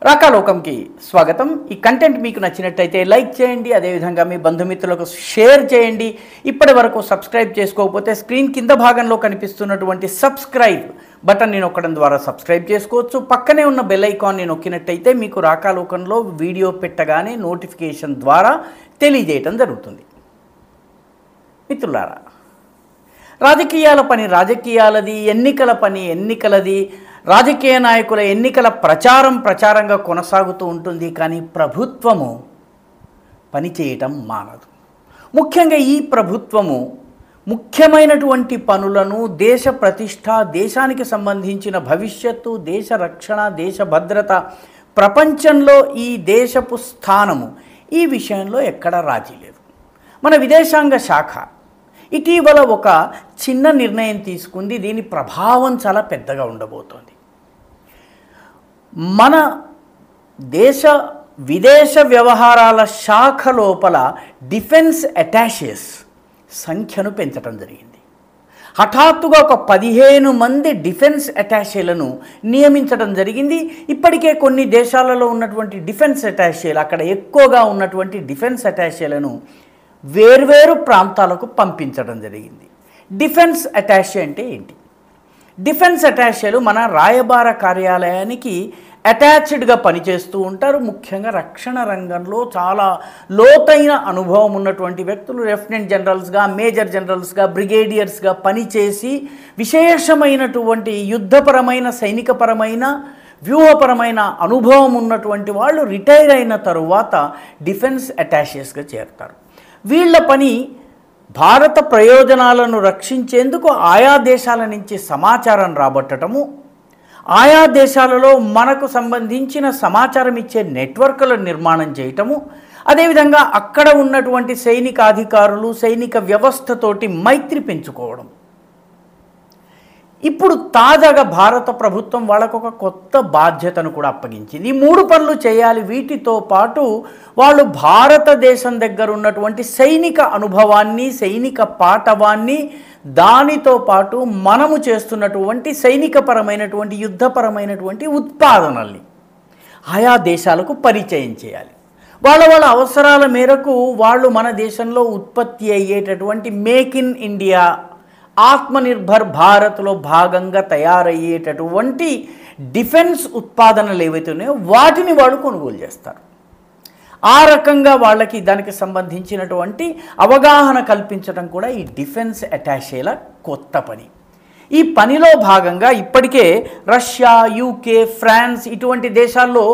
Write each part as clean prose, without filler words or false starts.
రాకాలోకంకి స్వాగతం. ఈ కంటెంట్ మీకు నచ్చినట్టయితే లైక్ చేయండి, అదేవిధంగా మీ బంధుమిత్రులకు షేర్ చేయండి. ఇప్పటి వరకు సబ్స్క్రైబ్ చేసుకోకపోతే స్క్రీన్ కింద భాగంలో కనిపిస్తున్నటువంటి సబ్స్క్రైబ్ బటన్ని నొక్కడం ద్వారా సబ్స్క్రైబ్ చేసుకోవచ్చు. పక్కనే ఉన్న బెల్ ఐకాన్ని నొక్కినట్టయితే మీకు రాకాలోకంలో వీడియో పెట్టగానే నోటిఫికేషన్ ద్వారా తెలియజేయటం జరుగుతుంది. మిత్రులారా, రాజకీయాల పని రాజకీయాలది, ఎన్నికల పని ఎన్నికలది, రాజకీయ నాయకుల ఎన్నికల ప్రచారంగా కొనసాగుతూ ఉంటుంది. కానీ ప్రభుత్వము పనిచేయటం మానదు. ముఖ్యంగా ఈ ప్రభుత్వము ముఖ్యమైనటువంటి పనులను, దేశ ప్రతిష్ట, దేశానికి సంబంధించిన భవిష్యత్తు, దేశ రక్షణ, దేశ భద్రత, ప్రపంచంలో ఈ దేశపు స్థానము, ఈ విషయంలో ఎక్కడ రాజీ లేదు. మన విదేశాంగ శాఖ ఇటీవల ఒక చిన్న నిర్ణయం తీసుకుంది. దీని ప్రభావం చాలా పెద్దగా ఉండబోతోంది. మన దేశ విదేశ వ్యవహారాల శాఖ లోపల డిఫెన్స్ అటాషేస్ సంఖ్యను పెంచడం జరిగింది. హఠాత్తుగా ఒక 15 మంది డిఫెన్స్ అటాషేలను నియమించడం జరిగింది. ఇప్పటికే కొన్ని దేశాలలో ఉన్నటువంటి డిఫెన్స్ అటాషేలు, అక్కడ ఎక్కువగా ఉన్నటువంటి డిఫెన్స్ అటాషేలను వేర్వేరు ప్రాంతాలకు పంపించడం జరిగింది. డిఫెన్స్ అటాషే అంటే ఏంటి? డిఫెన్స్ అటాషేలు మన రాయబార కార్యాలయానికి అటాచ్డ్గా పనిచేస్తూ ఉంటారు. ముఖ్యంగా రక్షణ రంగంలో చాలా లోతైన అనుభవం ఉన్నటువంటి వ్యక్తులు లెఫ్టినెంట్ జనరల్స్గా, మేజర్ జనరల్స్గా, బ్రిగేడియర్స్గా పనిచేసి విశేషమైనటువంటి యుద్ధపరమైన, సైనికపరమైన, వ్యూహపరమైన అనుభవం ఉన్నటువంటి వాళ్ళు రిటైర్ అయిన తరువాత డిఫెన్స్ అటాషేస్గా చేరుతారు. వీళ్ళ పని భారత ప్రయోజనాలను రక్షించేందుకు ఆయా దేశాల నుంచి సమాచారం రాబట్టడము, ఆయా దేశాలలో మనకు సంబంధించిన సమాచారం ఇచ్చే నెట్వర్క్లను నిర్మాణం చేయటము, అదేవిధంగా అక్కడ ఉన్నటువంటి సైనిక అధికారులు, సైనిక వ్యవస్థతోటి మైత్రి పెంచుకోవడం. ఇప్పుడు తాజాగా భారత ప్రభుత్వం వాళ్ళకు ఒక కొత్త బాధ్యతను కూడా అప్పగించింది. ఈ 3 పనులు చేయాలి. వీటితో పాటు వాళ్ళు భారతదేశం దగ్గర ఉన్నటువంటి సైనిక అనుభవాన్ని, సైనిక పాఠవాన్ని, దానితో పాటు మనము చేస్తున్నటువంటి సైనికపరమైనటువంటి, యుద్ధపరమైనటువంటి ఉత్పాదనల్ని ఆయా దేశాలకు పరిచయం చేయాలి. వాళ్ళ అవసరాల మేరకు వాళ్ళు మన దేశంలో ఉత్పత్తి అయ్యేటటువంటి మేక్ ఇన్ ఇండియా, ఆత్మనిర్భర్ భారత్లో భాగంగా తయారయ్యేటటువంటి డిఫెన్స్ ఉత్పాదనలు ఏవైతే ఉన్నాయో వాటిని వాళ్ళు కొనుగోలు చేస్తారు. ఆ రకంగా వాళ్ళకి దానికి సంబంధించినటువంటి అవగాహన కల్పించడం కూడా ఈ డిఫెన్స్ అటాషేల కొత్త పని. ఈ పనిలో భాగంగా ఇప్పటికే రష్యా, యూకే, ఫ్రాన్స్ ఇటువంటి దేశాల్లో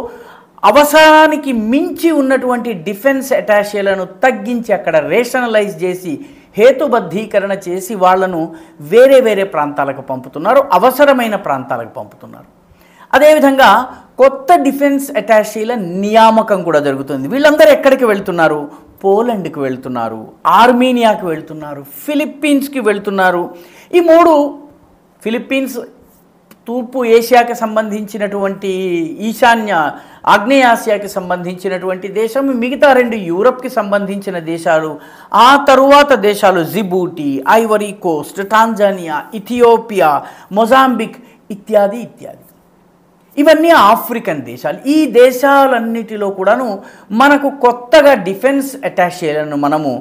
అవసరానికి మించి ఉన్నటువంటి డిఫెన్స్ అటాషేలను తగ్గించి అక్కడ రేషనలైజ్ చేసి, హేతుబద్ధీకరణ చేసి వాళ్ళను వేరే ప్రాంతాలకు పంపుతున్నారు, అవసరమైన ప్రాంతాలకు పంపుతున్నారు. అదేవిధంగా కొత్త డిఫెన్స్ అటాషీల నియామకం కూడా జరుగుతుంది. వీళ్ళందరూ ఎక్కడికి వెళ్తున్నారు? పోలాండ్కి వెళ్తున్నారు, ఆర్మీనియాకి వెళ్తున్నారు, ఫిలిప్పీన్స్కి వెళ్తున్నారు. ఈ 3 ఫిలిప్పీన్స్ తూర్పు ఏషియాకి సంబంధించినటువంటి, ఈశాన్య ఆగ్నేయాసియాకి సంబంధించినటువంటి దేశం, మిగతా 2 యూరప్కి సంబంధించిన దేశాలు, ఆ తరువాత దేశాలు Djibouti, Ivory Coast, Tanzania, Ethiopia, Mozambique ఇత్యాది. ఇవన్నీ ఆఫ్రికన్ దేశాలు. ఈ దేశాలన్నిటిలో కూడాను మనకు కొత్తగా డిఫెన్స్ అటాషేలను మనము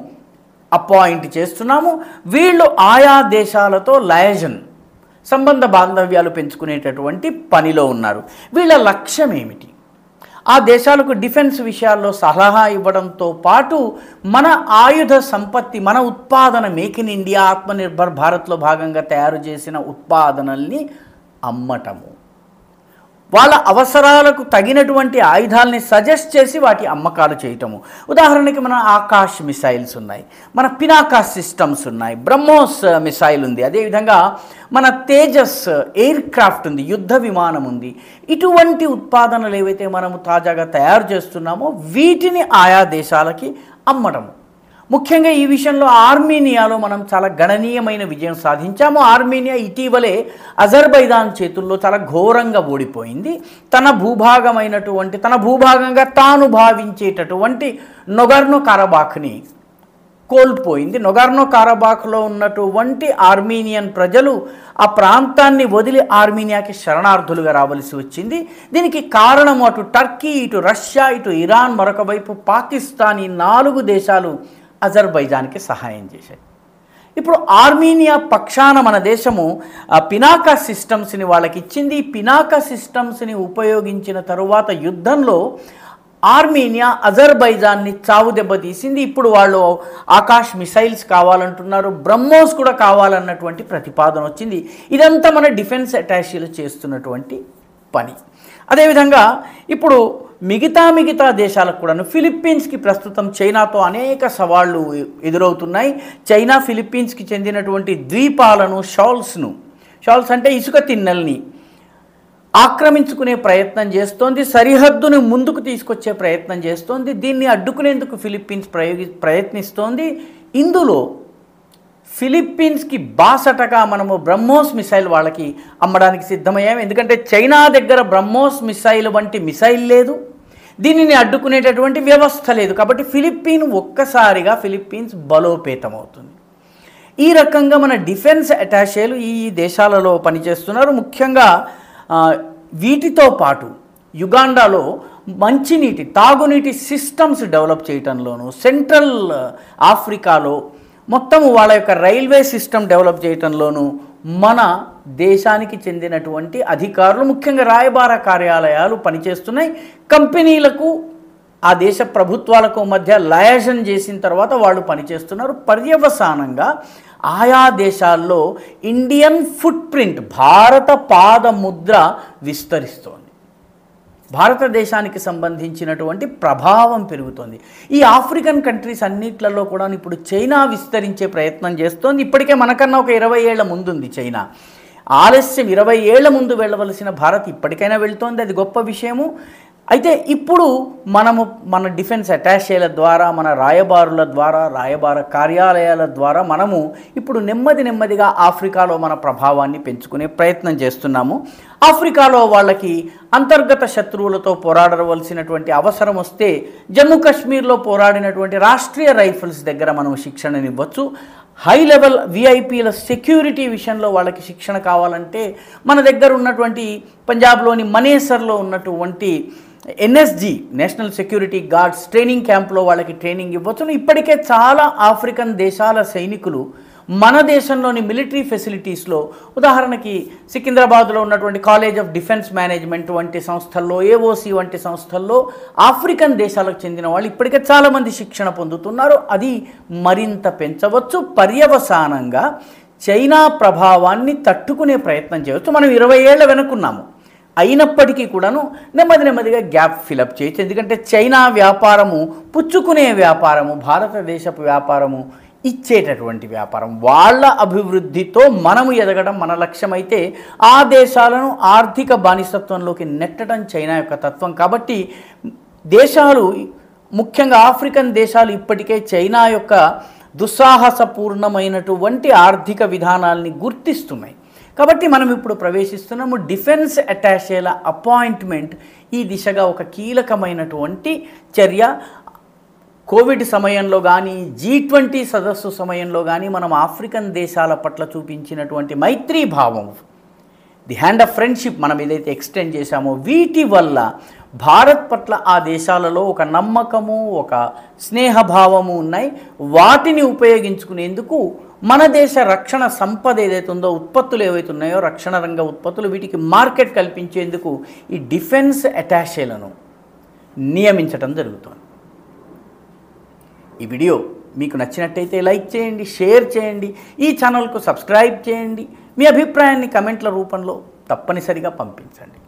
అపాయింట్ చేస్తున్నాము. వీళ్ళు ఆయా దేశాలతో లయజన్, సంబంధ బాంధవ్యాలు పెంచుకునేటటువంటి పనిలో ఉన్నారు. వీళ్ళ లక్ష్యం ఏమిటి? ఆ దేశాలకు డిఫెన్స్ విషయాల్లో సలహా ఇవ్వడంతో పాటు మన ఆయుధ సంపత్తి, మన ఉత్పాదన, మేక్ ఇన్ ఇండియా, ఆత్మనిర్భర్ భారత్లో భాగంగా తయారు చేసిన ఉత్పాదనల్ని అమ్మటము, వాళ్ళ అవసరాలకు తగినటువంటి ఆయుధాలని సజెస్ట్ చేసి వాటి అమ్మకాలు చేయటము. ఉదాహరణకి మన ఆకాష్ మిసైల్స్ ఉన్నాయి, మన పినాకా సిస్టమ్స్ ఉన్నాయి, బ్రహ్మోస్ మిసైల్ ఉంది, అదేవిధంగా మన తేజస్ ఎయిర్ క్రాఫ్ట్ ఉంది, యుద్ధ విమానం ఉంది. ఇటువంటి ఉత్పాదనలు ఏవైతే మనము తాజాగా తయారు చేస్తున్నామో వీటిని ఆయా దేశాలకి అమ్మటము. ముఖ్యంగా ఈ విషయంలో ఆర్మీనియాలో మనం చాలా గణనీయమైన విజయం సాధించాము. ఆర్మీనియా ఇటీవలే అజర్బైజాన్ చేతుల్లో చాలా ఘోరంగా ఓడిపోయింది. తన భూభాగంగా తాను భావించేటటువంటి నొగర్నో కరబాఖ్ని కోల్పోయింది. నొగార్నో కారాబాఖ్లో ఉన్నటువంటి ఆర్మీనియన్ ప్రజలు ఆ ప్రాంతాన్ని వదిలి ఆర్మీనియాకి శరణార్థులుగా రావలసి వచ్చింది. దీనికి కారణము అటు టర్కీ, ఇటు రష్యా, ఇటు ఇరాన్, మరొక వైపు పాకిస్తాన్, ఈ 4 దేశాలు అజర్బైజాన్కి సహాయం చేశాయి. ఇప్పుడు ఆర్మీనియా పక్షాన మన దేశము పినాకా సిస్టమ్స్ని వాళ్ళకి ఇచ్చింది. ఈ పినాకా సిస్టమ్స్ని ఉపయోగించిన తరువాత యుద్ధంలో ఆర్మీనియా అజర్బైజాన్ని చావు దెబ్బతీసింది. ఇప్పుడు వాళ్ళు ఆకాష్ మిసైల్స్ కావాలంటున్నారు, బ్రహ్మోస్ కూడా కావాలన్నటువంటి ప్రతిపాదన వచ్చింది. ఇదంతా మన డిఫెన్స్ అటాషీలు చేస్తున్నటువంటి పని. అదేవిధంగా ఇప్పుడు మిగతా దేశాలకు కూడాను, ఫిలిప్పీన్స్కి ప్రస్తుతం చైనాతో అనేక సవాళ్లు ఎదురవుతున్నాయి. చైనా ఫిలిప్పీన్స్కి చెందినటువంటి ద్వీపాలను, షాల్స్ అంటే ఇసుక తిన్నెల్ని ఆక్రమించుకునే ప్రయత్నం చేస్తోంది. సరిహద్దును ముందుకు తీసుకొచ్చే ప్రయత్నం చేస్తోంది. దీన్ని అడ్డుకునేందుకు ఫిలిప్పీన్స్ ప్రయత్నిస్తోంది. ఇందులో ఫిలిప్పీన్స్కి బాసటగా మనము బ్రహ్మోస్ మిసైల్ వాళ్ళకి అమ్మడానికి సిద్ధమయ్యాము. ఎందుకంటే చైనా దగ్గర బ్రహ్మోస్ మిసైల్ వంటి మిసైల్ లేదు, దీనిని అడ్డుకునేటటువంటి వ్యవస్థ లేదు. కాబట్టి ఫిలిప్పీన్స్ బలోపేతమవుతుంది. ఈ రకంగా మన డిఫెన్స్ అటాషేలు ఈ దేశాలలో పనిచేస్తున్నారు. ముఖ్యంగా వీటితో పాటు యుగాండాలో మంచినీటి, తాగునీటి సిస్టమ్స్ డెవలప్ చేయటంలోనూ, సెంట్రల్ ఆఫ్రికాలో మొత్తం వాళ్ళ యొక్క రైల్వే సిస్టమ్ డెవలప్ చేయటంలోనూ మన దేశానికి చెందినటువంటి అధికారులు, ముఖ్యంగా రాయబార కార్యాలయాలు పనిచేస్తున్నాయి. కంపెనీలకు ఆ దేశ ప్రభుత్వాలకు మధ్య లయాజన్ చేసిన తర్వాత వాళ్ళు పనిచేస్తున్నారు. పర్యవసానంగా ఆయా దేశాల్లో ఇండియన్ ఫుట్ ప్రింట్, భారత పాదముద్ర విస్తరిస్తోంది. భారతదేశానికి సంబంధించినటువంటి ప్రభావం పెరుగుతోంది. ఈ ఆఫ్రికన్ కంట్రీస్ అన్నిట్లలో కూడా ఇప్పుడు చైనా విస్తరించే ప్రయత్నం చేస్తోంది. ఇప్పటికే మనకన్నా ఒక 20 ఏళ్ల ముందుంది చైనా. ఆలస్యం 20 ఏళ్ల ముందు వెళ్ళవలసిన భారత్ ఇప్పటికైనా వెళ్తోంది, అది గొప్ప విషయము. అయితే ఇప్పుడు మన డిఫెన్స్ అటాషేల ద్వారా, మన రాయబారుల ద్వారా, రాయబార కార్యాలయాల ద్వారా మనము ఇప్పుడు నెమ్మదిగా ఆఫ్రికాలో మన ప్రభావాన్ని పెంచుకునే ప్రయత్నం చేస్తున్నాము. ఆఫ్రికాలో వాళ్ళకి అంతర్గత శత్రువులతో పోరాడవలసినటువంటి అవసరం వస్తే జమ్మూ కాశ్మీర్లో పోరాడినటువంటి రాష్ట్రీయ రైఫిల్స్ దగ్గర మనం శిక్షణనివ్వచ్చు. హై లెవెల్ విఐపీల సెక్యూరిటీ విషయంలో వాళ్ళకి శిక్షణ కావాలంటే మన దగ్గర ఉన్నటువంటి పంజాబ్లోని మనేసర్లో ఉన్నటువంటి NSG, national security guards training క్యాంప్లో వాళ్ళకి ట్రైనింగ్ ఇవ్వచ్చు. ఇప్పటికే చాలా ఆఫ్రికన్ దేశాల సైనికులు మన దేశంలోని మిలిటరీ ఫెసిలిటీస్లో, ఉదాహరణకి సికింద్రాబాద్లో ఉన్నటువంటి కాలేజ్ ఆఫ్ డిఫెన్స్ మేనేజ్మెంట్ వంటి సంస్థల్లో, ఏఓసి వంటి సంస్థల్లో ఆఫ్రికన్ దేశాలకు చెందిన వాళ్ళు ఇప్పటికే చాలామంది శిక్షణ పొందుతున్నారు. అది మరింత పెంచవచ్చు. పర్యవసానంగా చైనా ప్రభావాన్ని తట్టుకునే ప్రయత్నం చేయవచ్చు. మనం 20 ఏళ్ల వెనుకున్నాము, అయినప్పటికీ కూడాను నెమ్మదిగా గ్యాప్ ఫిలప్ చేయొచ్చు. ఎందుకంటే చైనా వ్యాపారము పుచ్చుకునే వ్యాపారము, భారతదేశపు వ్యాపారము ఇచ్చేటటువంటి వ్యాపారం. వాళ్ళ అభివృద్ధితో మనము ఎదగడం మన లక్ష్యమైతే ఆ దేశాలను ఆర్థిక బానిసత్వంలోకి నెట్టడం చైనా యొక్క తత్వం. కాబట్టి దేశాలు, ముఖ్యంగా ఆఫ్రికన్ దేశాలు ఇప్పటికే చైనా యొక్క దుస్సాహసపూర్ణమైనటువంటి ఆర్థిక విధానాల్ని గుర్తిస్తున్నాయి. కాబట్టి మనం ఇప్పుడు ప్రవేశిస్తున్నాము. డిఫెన్స్ అటాషేల అపాయింట్మెంట్ ఈ దిశగా ఒక కీలకమైనటువంటి చర్య. కోవిడ్ సమయంలో కానీ, G20 సదస్సు సమయంలో కానీ మనం ఆఫ్రికన్ దేశాల పట్ల చూపించినటువంటి మైత్రీభావం, ది హ్యాండ్ ఆఫ్ ఫ్రెండ్షిప్ మనం ఏదైతే ఎక్స్టెండ్ చేశామో, వీటి వల్ల భారత్ పట్ల ఆ దేశాలలో ఒక నమ్మకము, ఒక స్నేహభావము ఉన్నాయి. వాటిని ఉపయోగించుకునేందుకు మన దేశ రక్షణ సంపద ఏదైతే ఉందో, ఉత్పత్తులు ఏవైతే ఉన్నాయో, రక్షణ రంగ ఉత్పత్తులు, వీటికి మార్కెట్ కల్పించేందుకు ఈ డిఫెన్స్ అటాషేలను నియమించడం జరుగుతుంది. ఈ వీడియో మీకు నచ్చినట్టయితే లైక్ చేయండి, షేర్ చేయండి, ఈ ఛానల్కు సబ్స్క్రైబ్ చేయండి. మీ అభిప్రాయాన్ని కమెంట్ల రూపంలో తప్పనిసరిగా పంపించండి.